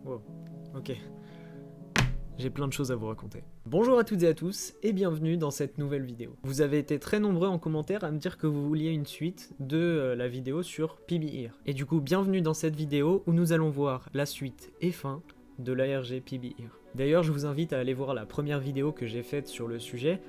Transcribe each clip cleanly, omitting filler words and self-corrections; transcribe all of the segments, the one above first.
Wow, ok. J'ai plein de choses à vous raconter. Bonjour à toutes et à tous, et bienvenue dans cette nouvelle vidéo. Vous avez été très nombreux en commentaire à me dire que vous vouliez une suite de la vidéo sur PBEar. Et du coup, bienvenue dans cette vidéo où nous allons voir la suite et fin de l'ARG PBEar. D'ailleurs, je vous invite à aller voir la première vidéo que j'ai faite sur le sujet,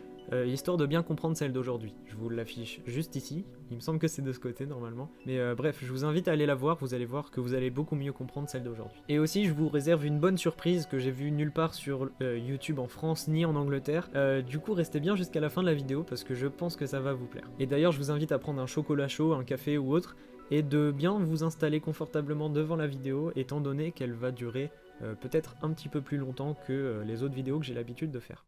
histoire de bien comprendre celle d'aujourd'hui. Je vous l'affiche juste ici, il me semble que c'est de ce côté normalement. Mais bref, je vous invite à aller la voir, vous allez voir que vous allez beaucoup mieux comprendre celle d'aujourd'hui. Et aussi, je vous réserve une bonne surprise que j'ai vue nulle part sur YouTube en France ni en Angleterre. Du coup, restez bien jusqu'à la fin de la vidéo parce que je pense que ça va vous plaire. Et d'ailleurs, je vous invite à prendre un chocolat chaud, un café ou autre, et de bien vous installer confortablement devant la vidéo, étant donné qu'elle va durer peut-être un petit peu plus longtemps que les autres vidéos que j'ai l'habitude de faire.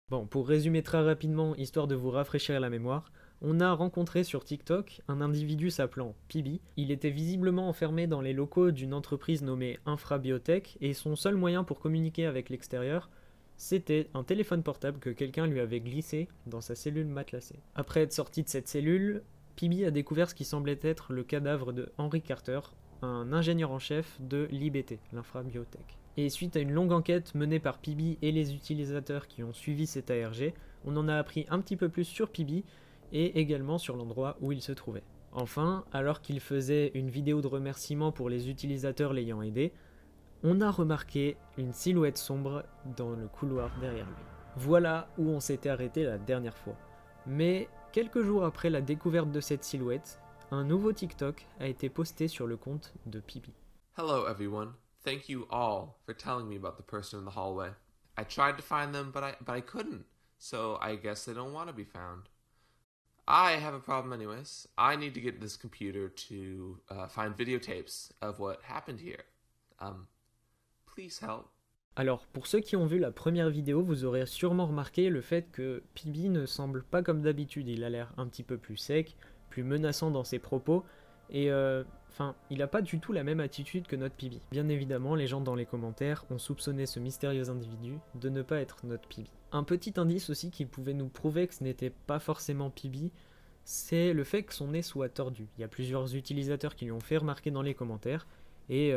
Bon, pour résumer très rapidement, histoire de vous rafraîchir la mémoire, on a rencontré sur TikTok un individu s'appelant PB. Il était visiblement enfermé dans les locaux d'une entreprise nommée Infrabiotech et son seul moyen pour communiquer avec l'extérieur, c'était un téléphone portable que quelqu'un lui avait glissé dans sa cellule matelassée. Après être sorti de cette cellule, PB a découvert ce qui semblait être le cadavre de Henry Carter, un ingénieur en chef de l'IBT, l'Infrabiotech. Et suite à une longue enquête menée par PB et les utilisateurs qui ont suivi cet ARG, on en a appris un petit peu plus sur PB et également sur l'endroit où il se trouvait. Enfin, alors qu'il faisait une vidéo de remerciement pour les utilisateurs l'ayant aidé, on a remarqué une silhouette sombre dans le couloir derrière lui. Voilà où on s'était arrêté la dernière fois. Mais quelques jours après la découverte de cette silhouette, un nouveau TikTok a été posté sur le compte de PB. Hello, everyone. Thank you all for telling me about the person in the hallway. I tried to find them, but I couldn't. So I guess they don't want to be found. I have a problem anyways. I need to get this computer to find videotapes of what happened here. Please help. Alors, pour ceux qui ont vu la première vidéo, vous aurez sûrement remarqué le fait que PB ne semble pas comme d'habitude. Il a l'air un petit peu plus sec, plus menaçant dans ses propos, et il n'a pas du tout la même attitude que notre PB. Bien évidemment, les gens dans les commentaires ont soupçonné ce mystérieux individu de ne pas être notre PB. Un petit indice aussi qui pouvait nous prouver que ce n'était pas forcément PB, c'est le fait que son nez soit tordu. Il y a plusieurs utilisateurs qui lui ont fait remarquer dans les commentaires, et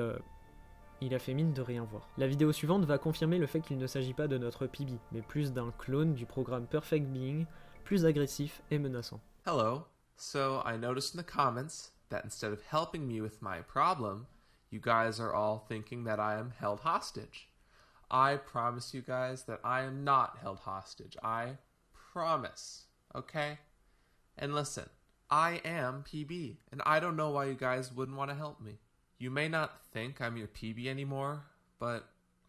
il a fait mine de rien voir. La vidéo suivante va confirmer le fait qu'il ne s'agit pas de notre PB, mais plus d'un clone du programme Perfect Being, plus agressif et menaçant. Hello. So I noticed in the comments that instead of helping me with my problem, you guys are all thinking that I am held hostage. I promise you guys that I am not held hostage. I promise. Okay? And listen, I am PB, and I don't know why you guys wouldn't want to help me. You may not think I'm your PB anymore, but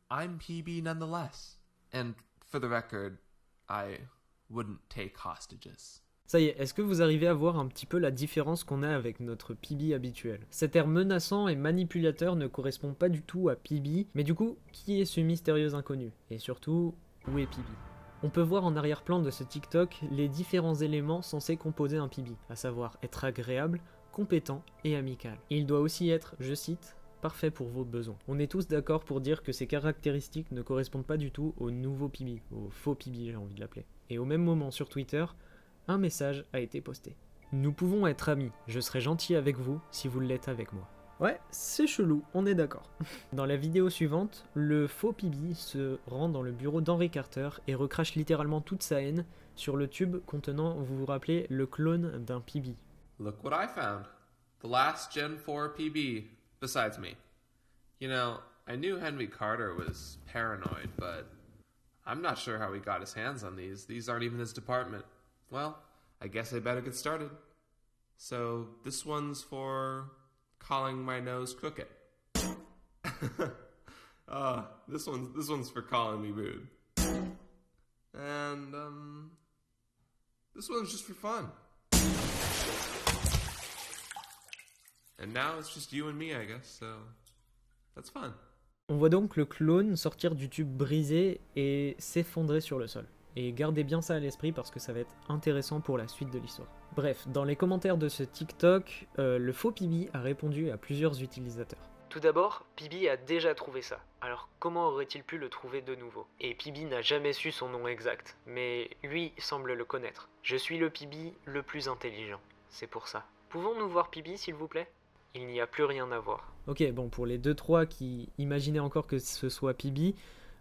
I'm PB nonetheless. And for the record, I wouldn't take hostages. Ça y est, est-ce que vous arrivez à voir un petit peu la différence qu'on a avec notre PB habituel? Cet air menaçant et manipulateur ne correspond pas du tout à PB, mais du coup, qui est ce mystérieux inconnu? Et surtout, où est PB? On peut voir en arrière-plan de ce TikTok les différents éléments censés composer un PB, à savoir être agréable, compétent et amical. Il doit aussi être, je cite, parfait pour vos besoins. On est tous d'accord pour dire que ces caractéristiques ne correspondent pas du tout au nouveau PB, au faux PB j'ai envie de l'appeler. Et au même moment sur Twitter, un message a été posté. Nous pouvons être amis, je serai gentil avec vous si vous l'êtes avec moi. Ouais, c'est chelou, on est d'accord. Dans la vidéo suivante, le faux PB se rend dans le bureau d'Henry Carter et recrache littéralement toute sa haine sur le tube contenant, vous vous rappelez, le clone d'un PB. Look what I found. The last Gen 4 PB, besides me. You know, I knew Henry Carter was paranoid, but I'm not sure how he got his hands on these. These aren't even his department. Well, I guess I better get started. So, this one's for calling my nose crooked. This one's for calling me rude. And, this one's just for fun. And now it's just you and me, I guess, so that's fun. On voit donc le clone sortir du tube brisé et s'effondrer sur le sol. Et gardez bien ça à l'esprit parce que ça va être intéressant pour la suite de l'histoire. Bref, dans les commentaires de ce TikTok, le faux PB a répondu à plusieurs utilisateurs. Tout d'abord, PB a déjà trouvé ça, alors comment aurait-il pu le trouver de nouveau? Et PB n'a jamais su son nom exact, mais lui semble le connaître. Je suis le PB le plus intelligent, c'est pour ça. Pouvons-nous voir PB s'il vous plaît? il n'y a plus rien à voir. Ok, bon, pour les 2-3 qui imaginaient encore que ce soit PB,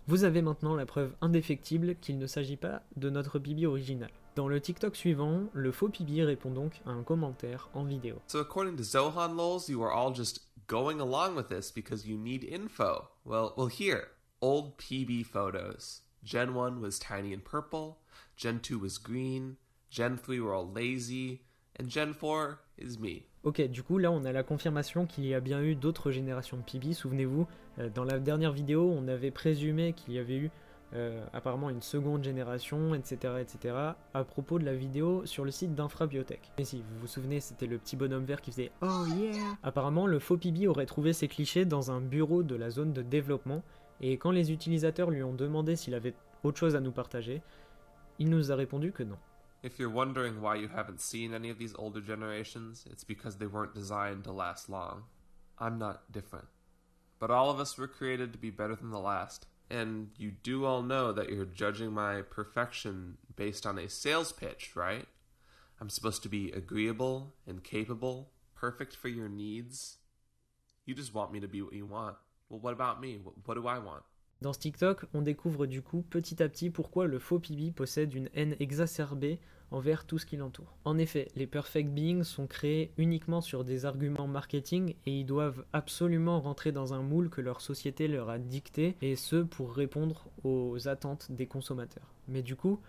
vous avez maintenant la preuve indéfectible qu'il ne s'agit pas de notre PB original. Dans le TikTok suivant, le faux PB répond donc à un commentaire en vidéo. So according to Zohan Lols, you are all just going along with this because you need info. Well, here, old PB photos. Gen 1 was tiny and purple, Gen 2 was green, Gen 3 were all lazy, and Gen 4 is me. Ok, du coup là on a la confirmation qu'il y a bien eu d'autres générations de PB. Souvenez-vous, dans la dernière vidéo on avait présumé qu'il y avait eu apparemment une seconde génération, etc. à propos de la vidéo sur le site d'Infrabiotech. Et si vous vous souvenez, c'était le petit bonhomme vert qui faisait « Oh yeah !» Apparemment le faux PB aurait trouvé ces clichés dans un bureau de la zone de développement, et quand les utilisateurs lui ont demandé s'il avait autre chose à nous partager, il nous a répondu que non. If you're wondering why you haven't seen any of these older generations, it's because they weren't designed to last long. I'm not different. But all of us were created to be better than the last. And you do all know that you're judging my perfection based on a sales pitch, right? I'm supposed to be agreeable and capable, perfect for your needs. You just want me to be what you want. Well, what about me? What do I want? Dans ce TikTok, on découvre du coup petit à petit pourquoi le faux PB possède une haine exacerbée envers tout ce qui l'entoure. En effet, les perfect beings sont créés uniquement sur des arguments marketing et ils doivent absolument rentrer dans un moule que leur société leur a dicté, et ce pour répondre aux attentes des consommateurs. Mais du coup,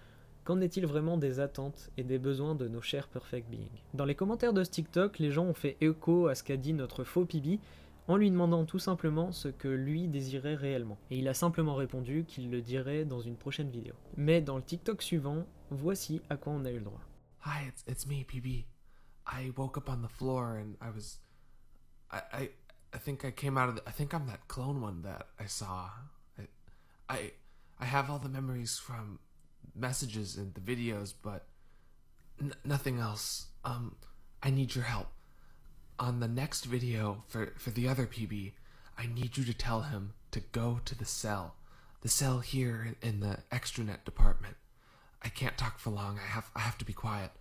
qu'en est-il vraiment des attentes et des besoins de nos chers perfect beings? Dans les commentaires de ce TikTok, les gens ont fait écho à ce qu'a dit notre faux PB, en lui demandant tout simplement ce que lui désirait réellement. Et il a simplement répondu qu'il le dirait dans une prochaine vidéo. Mais dans le TikTok suivant, voici à quoi on a eu le droit. Hi, it's me, PB. I woke up on the floor and I was... I think I came out of I think I'm that clone one that I saw. I have all the memories from messages and the videos, but nothing else. I need your help. On the next video for the other PB, I need you to tell him to go to the cell here in the extranet department. I can't talk for long. I have to be quiet.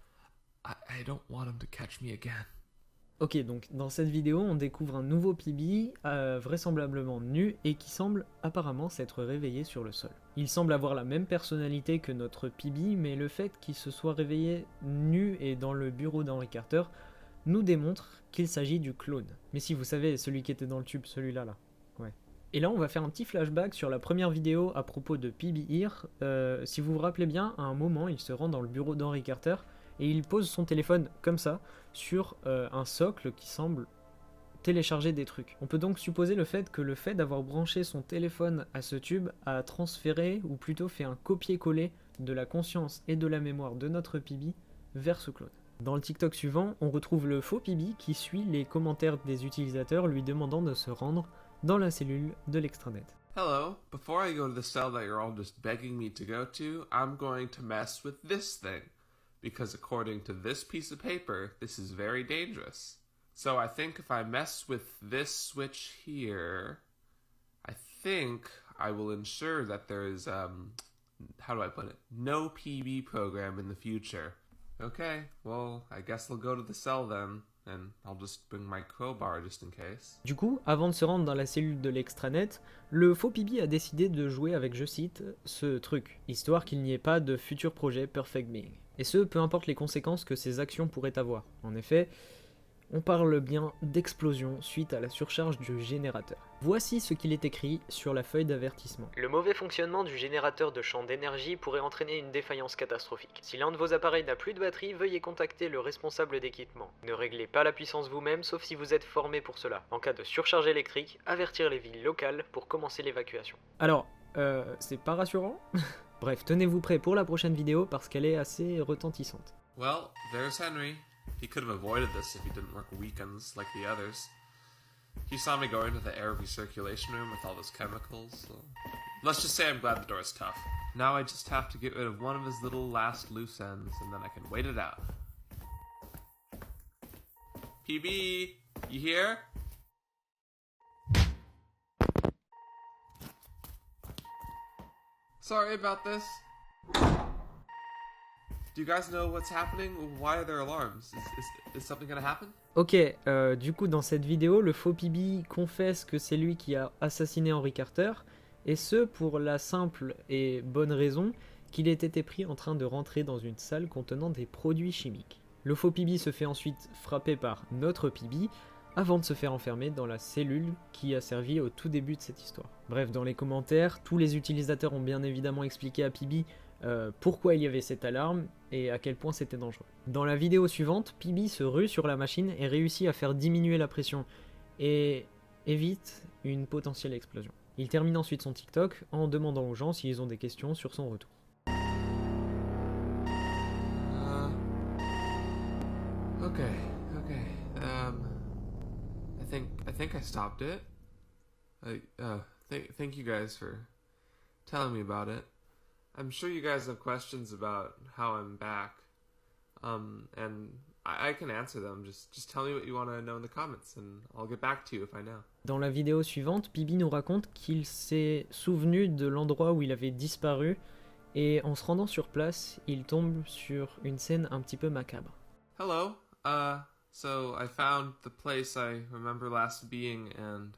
I don't want him to catch me again. Ok, donc dans cette vidéo, on découvre un nouveau PB, vraisemblablement nu, et qui semble apparemment s'être réveillé sur le sol. Il semble avoir la même personnalité que notre PB, mais le fait qu'il se soit réveillé nu et dans le bureau d'Henry Carter nous démontre qu'il s'agit du clone. Mais si vous savez, celui qui était dans le tube, celui-là, là. Ouais. Et là, on va faire un petit flashback sur la première vidéo à propos de PB Here. Si vous vous rappelez bien, à un moment, il se rend dans le bureau d'Henry Carter et il pose son téléphone comme ça sur un socle qui semble télécharger des trucs. On peut donc supposer le fait d'avoir branché son téléphone à ce tube a transféré, ou plutôt fait un copier-coller de la conscience et de la mémoire de notre PB vers ce clone. Dans le TikTok suivant, on retrouve le faux PB qui suit les commentaires des utilisateurs lui demandant de se rendre dans la cellule de l'extranet. Hello, before I go to the cell that you're all just begging me to go to, I'm going to mess with this thing. Because according to this piece of paper, this is very dangerous. So I think if I mess with this switch here, I think I will ensure that there is, how do I put it? No PB program in the future. Okay, well, I guess I'll go to the cell then, and I'll just bring my crowbar just in case. Du coup, avant de se rendre dans la cellule de l'extranet, le faux PB a décidé de jouer avec, je cite, ce truc, histoire qu'il n'y ait pas de futur projet Perfect Being. Et ce, peu importe les conséquences que ces actions pourraient avoir. En effet, on parle bien d'explosion suite à la surcharge du générateur. Voici ce qu'il est écrit sur la feuille d'avertissement. Le mauvais fonctionnement du générateur de champ d'énergie pourrait entraîner une défaillance catastrophique. Si l'un de vos appareils n'a plus de batterie, veuillez contacter le responsable d'équipement. Ne réglez pas la puissance vous-même, sauf si vous êtes formé pour cela. En cas de surcharge électrique, avertir les villes locales pour commencer l'évacuation. Alors, c'est pas rassurant. Bref, tenez-vous prêts pour la prochaine vidéo parce qu'elle est assez retentissante. Well, there's Henry. He could have avoided this if he didn't work weekends like the others. He saw me go into the air recirculation room with all those chemicals. So let's just say I'm glad the door's tough. Now I just have to get rid of one of his little last loose ends, and then I can wait it out. PB, you here? Sorry about this. Do you guys know what's happening? Why are there alarms? Is something gonna happen? Ok, du coup dans cette vidéo, le faux PB confesse que c'est lui qui a assassiné Henry Carter, et ce pour la simple et bonne raison qu'il ait été pris en train de rentrer dans une salle contenant des produits chimiques. Le faux PB se fait ensuite frapper par notre PB, avant de se faire enfermer dans la cellule qui a servi au tout début de cette histoire. Bref, dans les commentaires, tous les utilisateurs ont bien évidemment expliqué à PB pourquoi il y avait cette alarme et à quel point c'était dangereux. Dans la vidéo suivante, PB se rue sur la machine et réussit à faire diminuer la pression et évite une potentielle explosion. Il termine ensuite son TikTok en demandant aux gens s'ils ont des questions sur son retour. Okay. I think I stopped it. Thank you guys for telling me about it. I'm sure you guys have questions about how I'm back. And I can answer them. Just tell me what you want to know in the comments and I'll get back to you if I know. Dans la vidéo suivante, PB nous raconte qu'il s'est souvenu de l'endroit où il avait disparu et en se rendant sur place, il tombe sur une scène un petit peu macabre. Hello. So I found the place I remember last being, and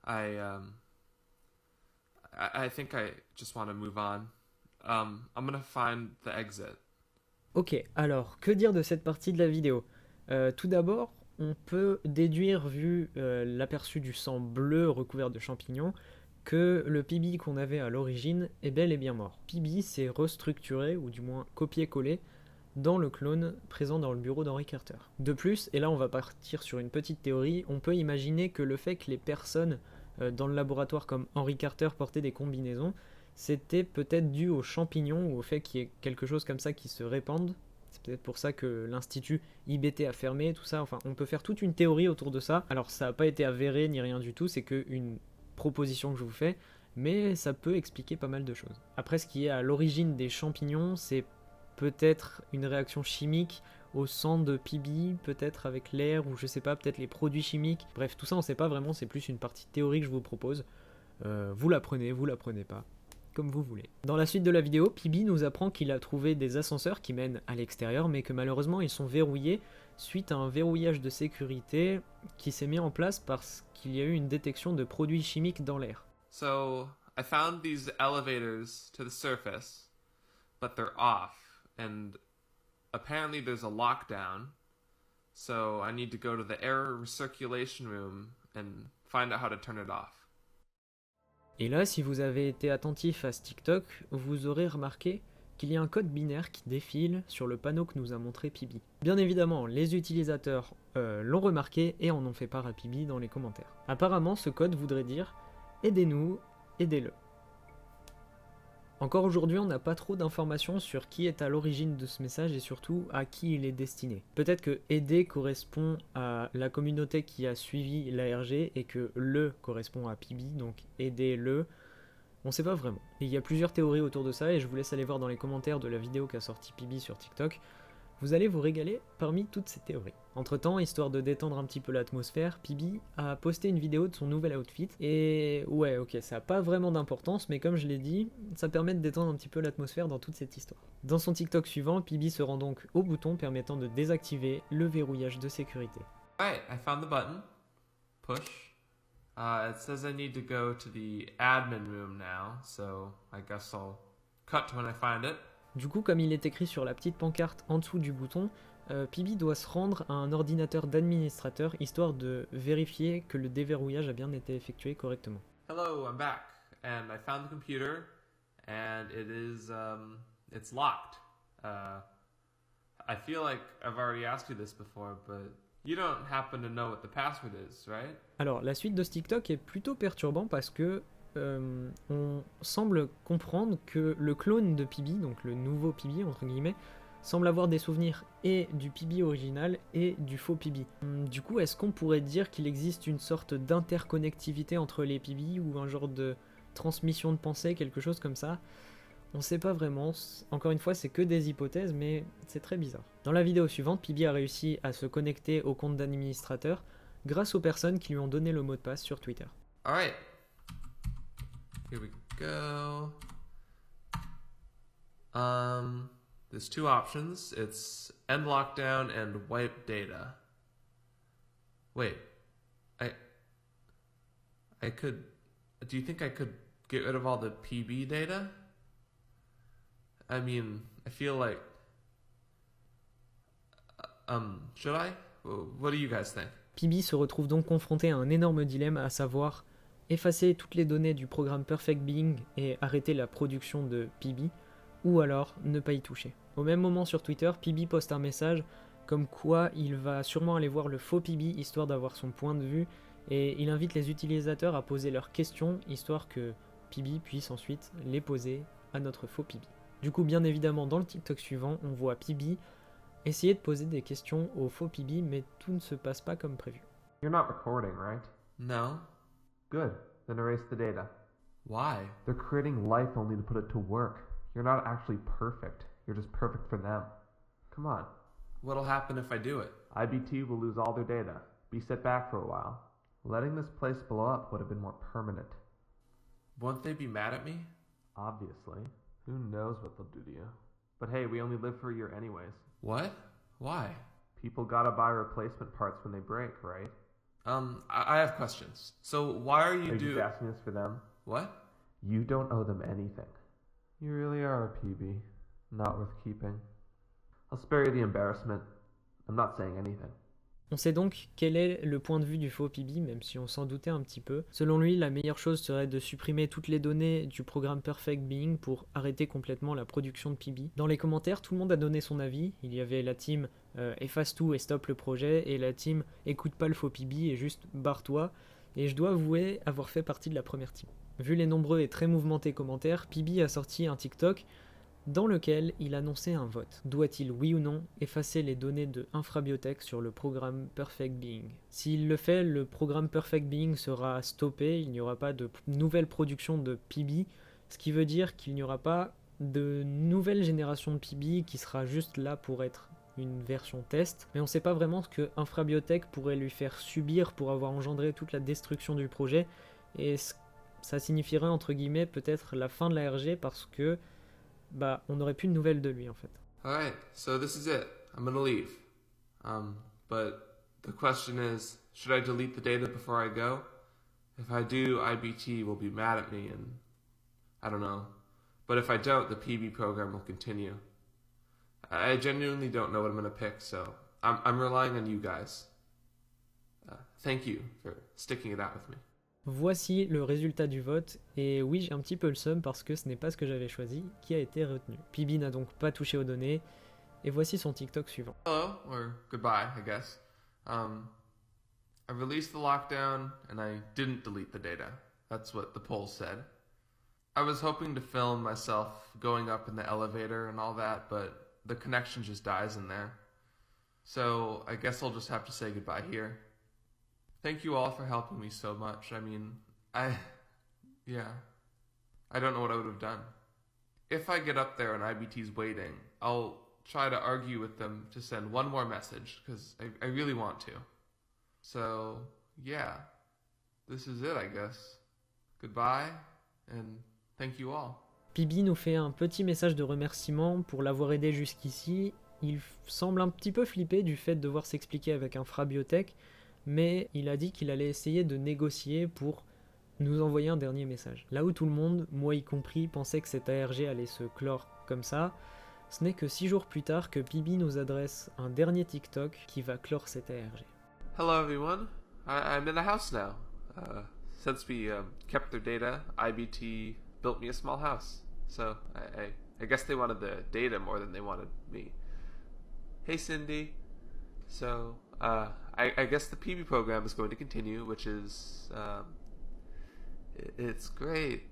I think I just want to move on. I'm gonna find the exit. Ok, alors, que dire de cette partie de la vidéo ? Tout d'abord, on peut déduire, vu l'aperçu du sang bleu recouvert de champignons, que le PB qu'on avait à l'origine est bel et bien mort. PB s'est restructuré, ou du moins copié-collé, dans le clone présent dans le bureau d'Henry Carter. De plus, et là on va partir sur une petite théorie, on peut imaginer que le fait que les personnes dans le laboratoire comme Henry Carter portaient des combinaisons, c'était peut-être dû aux champignons ou au fait qu'il y ait quelque chose comme ça qui se répande. C'est peut-être pour ça que l'institut IBT a fermé, tout ça. Enfin, on peut faire toute une théorie autour de ça. Alors ça n'a pas été avéré ni rien du tout, c'est qu'une proposition que je vous fais, mais ça peut expliquer pas mal de choses. Après, ce qui est à l'origine des champignons, c'est peut-être une réaction chimique au sang de PB, peut-être avec l'air, ou je sais pas, peut-être les produits chimiques. Bref, tout ça on sait pas vraiment, c'est plus une partie théorique que je vous propose. Vous la prenez pas, comme vous voulez. Dans la suite de la vidéo, PB nous apprend qu'il a trouvé des ascenseurs qui mènent à l'extérieur, mais que malheureusement ils sont verrouillés suite à un verrouillage de sécurité qui s'est mis en place parce qu'il y a eu une détection de produits chimiques dans l'air. So I found these elevators to the surface, but they're off. And apparently there's a lockdown, so I need to go to the air recirculation room and find out how to turn it off. Et là, si vous avez été attentif à ce TikTok, vous aurez remarqué qu'il y a un code binaire qui défile sur le panneau que nous a montré PB. Bien évidemment, les utilisateurs l'ont remarqué et en ont fait part à PB dans les commentaires. Apparemment, ce code voudrait dire « Aidez-nous, aidez-le ». Encore aujourd'hui, on n'a pas trop d'informations sur qui est à l'origine de ce message et surtout à qui il est destiné. Peut-être que aider correspond à la communauté qui a suivi l'ARG et que le correspond à PB, donc aider-le. On sait pas vraiment. Et il y a plusieurs théories autour de ça et je vous laisse aller voir dans les commentaires de la vidéo qu'a sorti PB sur TikTok. Vous allez vous régaler parmi toutes ces théories. Entre temps, histoire de détendre un petit peu l'atmosphère, PB a posté une vidéo de son nouvel outfit. Et ouais, ok, ça n'a pas vraiment d'importance, mais comme je l'ai dit, ça permet de détendre un petit peu l'atmosphère dans toute cette histoire. Dans son TikTok suivant, PB se rend donc au bouton permettant de désactiver le verrouillage de sécurité. Alright, I found the button. Push. It says I need to go to the admin room now, so I guess I'll cut when I find it. Du coup, comme il est écrit sur la petite pancarte en dessous du bouton, PB doit se rendre à un ordinateur d'administrateur histoire de vérifier que le déverrouillage a bien été effectué correctement. Hello, I'm back, and I found the computer, and it's locked. I feel like I've already asked you this before, but you don't happen to know what the password is, right? Alors, la suite de ce TikTok est plutôt perturbant parce que on semble comprendre que le clone de PB, donc le nouveau PB entre guillemets, semble avoir des souvenirs et du PB original et du faux PB. Du coup, est-ce qu'on pourrait dire qu'il existe une sorte d'interconnectivité entre les PB ou un genre de transmission de pensée, quelque chose comme ça? On sait pas vraiment, encore une fois c'est que des hypothèses mais c'est très bizarre. Dans la vidéo suivante, PB a réussi à se connecter au compte d'administrateur grâce aux personnes qui lui ont donné le mot de passe sur Twitter. Alright. Here we go. There's two options. It's end lockdown and wipe data. Wait, I could. Do you think I could get rid of all the PB data? I mean, I feel like. Should I? What do you guys think? PB se retrouve donc confronté à un énorme dilemme, à savoir effacer toutes les données du programme Perfect Being et arrêter la production de PB, ou alors ne pas y toucher. Au même moment sur Twitter, PB poste un message comme quoi il va sûrement aller voir le faux PB histoire d'avoir son point de vue, et il invite les utilisateurs à poser leurs questions histoire que PB puisse ensuite les poser à notre faux PB. Du coup, bien évidemment, dans le TikTok suivant, on voit PB essayer de poser des questions au faux PB, mais tout ne se passe pas comme prévu. You're not recording, right? No. Good. Then erase the data. Why? They're creating life only to put it to work. You're not actually perfect. You're just perfect for them. Come on. What'll happen if I do it? IBT will lose all their data. Be set back for a while. Letting this place blow up would have been more permanent. Won't they be mad at me? Obviously. Who knows what they'll do to you? But hey, we only live for a year anyways. What? Why? People gotta buy replacement parts when they break, right? I have questions. So why are you Are you just asking this for them? What? You don't owe them anything. You really are a PB. Not worth keeping. I'll spare you the embarrassment. I'm not saying anything. On sait donc quel est le point de vue du faux PB, même si on s'en doutait un petit peu. Selon lui, la meilleure chose serait de supprimer toutes les données du programme Perfect Being pour arrêter complètement la production de PB. Dans les commentaires, tout le monde a donné son avis. Il y avait la team efface tout et stoppe le projet, et la team écoute pas le faux PB et juste barre-toi. Et je dois avouer avoir fait partie de la première team. Vu les nombreux et très mouvementés commentaires, PB a sorti un TikTok dans lequel il annonçait un vote. Doit-il, oui ou non, effacer les données de Infrabiotech sur le programme Perfect Being? S'il le fait, le programme Perfect Being sera stoppé, il n'y aura pas de nouvelle production de PB, ce qui veut dire qu'il n'y aura pas de nouvelle génération de PB qui sera juste là pour être une version test, mais on ne sait pas vraiment ce que Infrabiotech pourrait lui faire subir pour avoir engendré toute la destruction du projet, et ça signifierait entre guillemets peut-être la fin de la RG parce que on n'aurait plus de nouvelles de lui en fait. Alright, so this is it. I'm gonna leave. But the question is, should I delete the data before I go? If I do, IBT will be mad at me and I don't know. But if I don't, the PB program will continue. I genuinely don't know what I'm gonna pick, so I'm relying on you guys. Thank you for sticking it out with me. Voici le résultat du vote, et oui, j'ai un petit peu le seum parce que ce n'est pas ce que j'avais choisi qui a été retenu. PB n'a donc pas touché aux données, et voici son TikTok suivant. Hello, or goodbye, I guess. I released the lockdown, and I didn't delete the data. That's what the poll said. I was hoping to film myself going up in the elevator and all that, but the connection just dies in there. So I guess I'll just have to say goodbye here. Thank you all for helping me so much. I mean, I don't know what I would have done. If I get up there and IBT's waiting, I'll try to argue with them to send one more message, because I really want to. So, yeah, this is it, I guess. Goodbye, and thank you all. PB nous fait un petit message de remerciement pour l'avoir aidé jusqu'ici. Il semble un petit peu flippé du fait de devoir s'expliquer avec Infrabiotech, mais il a dit qu'il allait essayer de négocier pour nous envoyer un dernier message. Là où tout le monde, moi y compris, pensait que cette ARG allait se clore comme ça, ce n'est que 6 jours plus tard que PB nous adresse un dernier TikTok qui va clore cette ARG. Hello everyone, I'm in a house now. Since we kept their data, IBT built me a small house. So I guess they wanted the data more than they wanted me. Hey Cindy. So I guess the PB program is going to continue, which is it's great.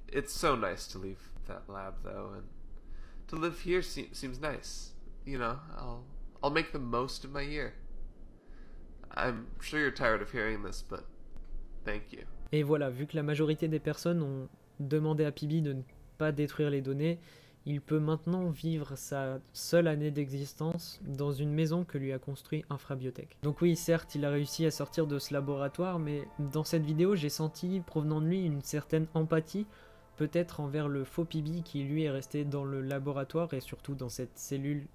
It's so nice to leave that lab though, and to live here seems nice. You know, I'll make the most of my year. I'm sure you're tired of hearing this, but thank you. Et voilà, vu que la majorité des personnes ont demandé à PB de ne pas détruire les données, il peut maintenant vivre sa seule année d'existence dans une maison que lui a construit Infrabiotech. Donc oui, certes, il a réussi à sortir de ce laboratoire, mais dans cette vidéo, j'ai senti, provenant de lui, une certaine empathie peut-être envers le faux PB qui lui est resté dans le laboratoire et surtout dans cette cellule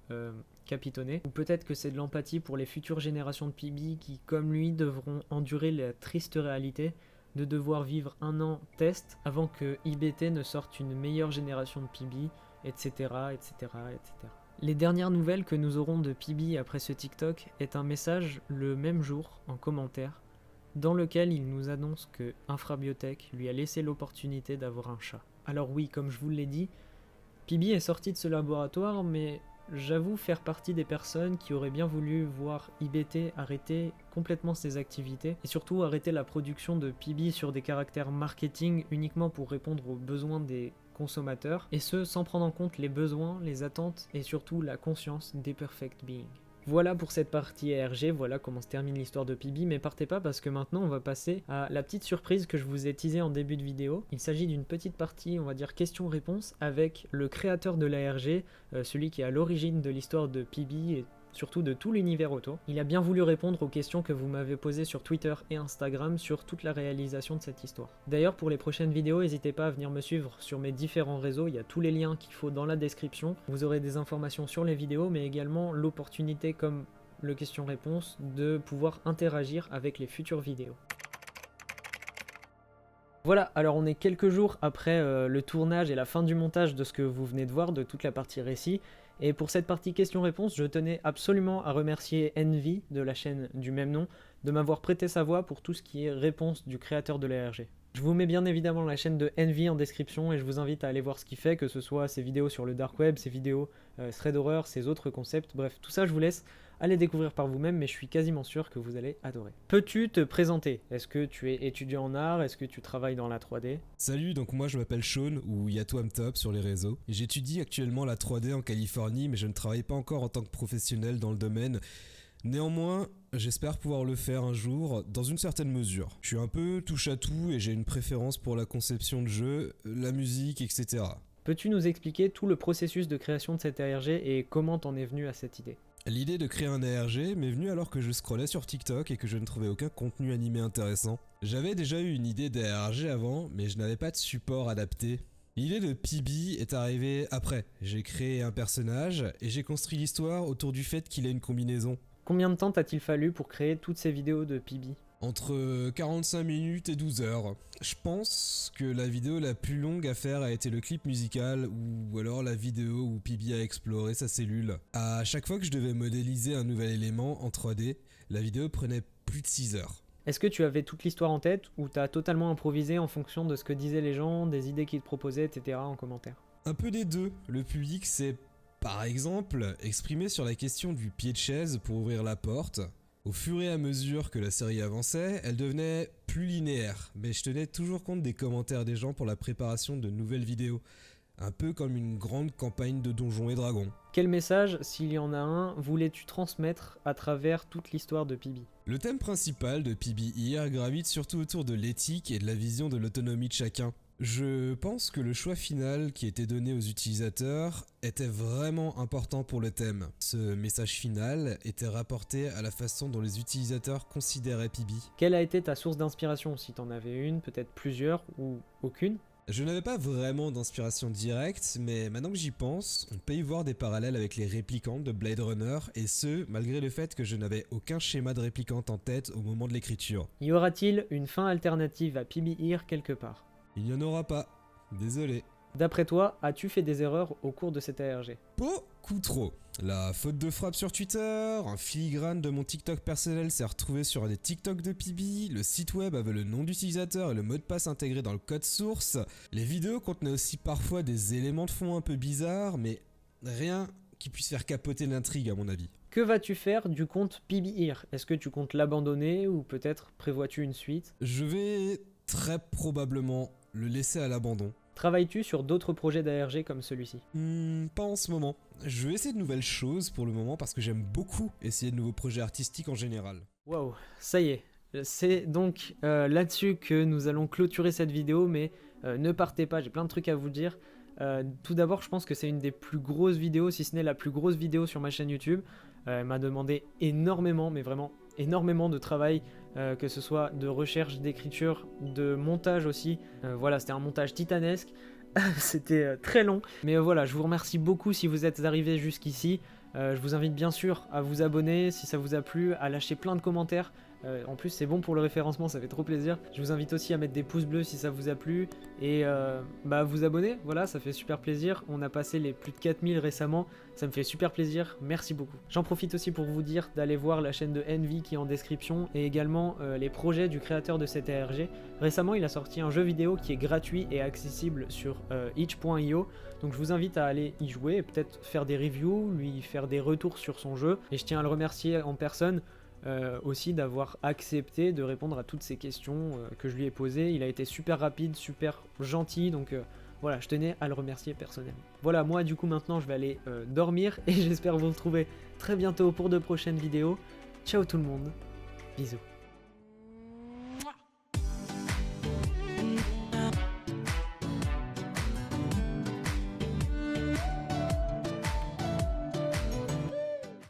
capitonnée. Ou peut-être que c'est de l'empathie pour les futures générations de PB qui, comme lui, devront endurer la triste réalité de devoir vivre un an test avant que IBT ne sorte une meilleure génération de PB, etc., etc., etc. Les dernières nouvelles que nous aurons de PB après ce TikTok est un message le même jour en commentaire dans lequel il nous annonce que Infrabiotech lui a laissé l'opportunité d'avoir un chat. Alors oui, comme je vous l'ai dit, PB est sorti de ce laboratoire, mais j'avoue faire partie des personnes qui auraient bien voulu voir IBT arrêter complètement ses activités et surtout arrêter la production de PB sur des caractères marketing uniquement pour répondre aux besoins des consommateurs, et ce sans prendre en compte les besoins, les attentes et surtout la conscience des perfect beings. Voilà pour cette partie ARG, voilà comment se termine l'histoire de PB, mais partez pas parce que maintenant on va passer à la petite surprise que je vous ai teasée en début de vidéo. Il s'agit d'une petite partie, on va dire question-réponse, avec le créateur de l'ARG, celui qui est à l'origine de l'histoire de PB et surtout de tout l'univers autour. Il a bien voulu répondre aux questions que vous m'avez posées sur Twitter et Instagram sur toute la réalisation de cette histoire. D'ailleurs, pour les prochaines vidéos, n'hésitez pas à venir me suivre sur mes différents réseaux, il y a tous les liens qu'il faut dans la description. Vous aurez des informations sur les vidéos, mais également l'opportunité, comme le question-réponse, de pouvoir interagir avec les futures vidéos. Voilà, alors on est quelques jours après le tournage et la fin du montage de ce que vous venez de voir, de toute la partie récit. Et pour cette partie question-réponse, je tenais absolument à remercier Envy de la chaîne du même nom de m'avoir prêté sa voix pour tout ce qui est réponse du créateur de l'ARG. Je vous mets bien évidemment la chaîne de Envy en description et je vous invite à aller voir ce qu'il fait, que ce soit ses vidéos sur le dark web, ses vidéos thread horror, ses autres concepts, bref, tout ça je vous laisse aller découvrir par vous-même, mais je suis quasiment sûr que vous allez adorer. Peux-tu te présenter? Est-ce que tu es étudiant en art? Est-ce que tu travailles dans la 3D? Salut, donc moi je m'appelle Sean, ou YatoamTop sur les réseaux. J'étudie actuellement la 3D en Californie, mais je ne travaille pas encore en tant que professionnel dans le domaine. Néanmoins, j'espère pouvoir le faire un jour, dans une certaine mesure. Je suis un peu touche à tout et j'ai une préférence pour la conception de jeux, la musique, etc. Peux-tu nous expliquer tout le processus de création de cette ARG et comment t'en es venu à cette idée? L'idée de créer un ARG m'est venue alors que je scrollais sur TikTok et que je ne trouvais aucun contenu animé intéressant. J'avais déjà eu une idée d'ARG avant, mais je n'avais pas de support adapté. L'idée de PB est arrivée après. J'ai créé un personnage et j'ai construit l'histoire autour du fait qu'il ait une combinaison. Combien de temps t'a-t-il fallu pour créer toutes ces vidéos de PB? Entre 45 minutes et 12 heures. Je pense que la vidéo la plus longue à faire a été le clip musical ou alors la vidéo où PB a exploré sa cellule. À chaque fois que je devais modéliser un nouvel élément en 3D, la vidéo prenait plus de 6 heures. Est-ce que tu avais toute l'histoire en tête ou t'as totalement improvisé en fonction de ce que disaient les gens, des idées qu'ils te proposaient, etc. en commentaire? Un peu des deux. Le public s'est, par exemple, exprimé sur la question du pied de chaise pour ouvrir la porte. Au fur et à mesure que la série avançait, elle devenait plus linéaire, mais je tenais toujours compte des commentaires des gens pour la préparation de nouvelles vidéos, un peu comme une grande campagne de Donjons et Dragons. Quel message, s'il y en a un, voulais-tu transmettre à travers toute l'histoire de PB? Le thème principal de PB gravite surtout autour de l'éthique et de la vision de l'autonomie de chacun. Je pense que le choix final qui était donné aux utilisateurs était vraiment important pour le thème. Ce message final était rapporté à la façon dont les utilisateurs considéraient PB. Quelle a été ta source d'inspiration, si t'en avais une, peut-être plusieurs ou aucune? Je n'avais pas vraiment d'inspiration directe, mais maintenant que j'y pense, on peut y voir des parallèles avec les réplicantes de Blade Runner, et ce, malgré le fait que je n'avais aucun schéma de réplicante en tête au moment de l'écriture. Y aura-t-il une fin alternative à PB quelque part? Il n'y en aura pas. Désolé. D'après toi, as-tu fait des erreurs au cours de cette ARG? Beaucoup trop. La faute de frappe sur Twitter, un filigrane de mon TikTok personnel s'est retrouvé sur un des TikTok de PB, le site web avait le nom d'utilisateur et le mot de passe intégré dans le code source, les vidéos contenaient aussi parfois des éléments de fond un peu bizarres, mais rien qui puisse faire capoter l'intrigue à mon avis. Que vas-tu faire du compte PB? Est-ce que tu comptes l'abandonner ou peut-être prévois-tu une suite? Je vais très probablement le laisser à l'abandon. Travailles-tu sur d'autres projets d'ARG comme celui-ci? Pas en ce moment. Je vais essayer de nouvelles choses pour le moment parce que j'aime beaucoup essayer de nouveaux projets artistiques en général. Waouh, ça y est. C'est donc là-dessus que nous allons clôturer cette vidéo, mais ne partez pas, j'ai plein de trucs à vous dire. Tout d'abord, je pense que c'est une des plus grosses vidéos, si ce n'est la plus grosse vidéo sur ma chaîne YouTube. Elle m'a demandé énormément, mais vraiment énormément de travail, que ce soit de recherche, d'écriture, de montage aussi. Voilà, c'était un montage titanesque. C'était très long, mais voilà, je vous remercie beaucoup si vous êtes arrivés jusqu'ici. Je vous invite bien sûr à vous abonner si ça vous a plu, à lâcher plein de commentaires. En plus c'est bon pour le référencement, ça fait trop plaisir. Je vous invite aussi à mettre des pouces bleus si ça vous a plu et vous abonner, voilà, ça fait super plaisir. On a passé les plus de 4000 récemment, ça me fait super plaisir, merci beaucoup. J'en profite aussi pour vous dire d'aller voir la chaîne de Envy qui est en description et également les projets du créateur de cet ARG. Récemment il a sorti un jeu vidéo qui est gratuit et accessible sur itch.io, donc je vous invite à aller y jouer et peut-être faire des reviews, lui faire des retours sur son jeu, et je tiens à le remercier en personne aussi d'avoir accepté de répondre à toutes ces questions que je lui ai posées. Il a été super rapide, super gentil, donc voilà, je tenais à le remercier personnellement. Voilà, moi du coup maintenant je vais aller dormir et j'espère vous retrouver très bientôt pour de prochaines vidéos. Ciao tout le monde, bisous.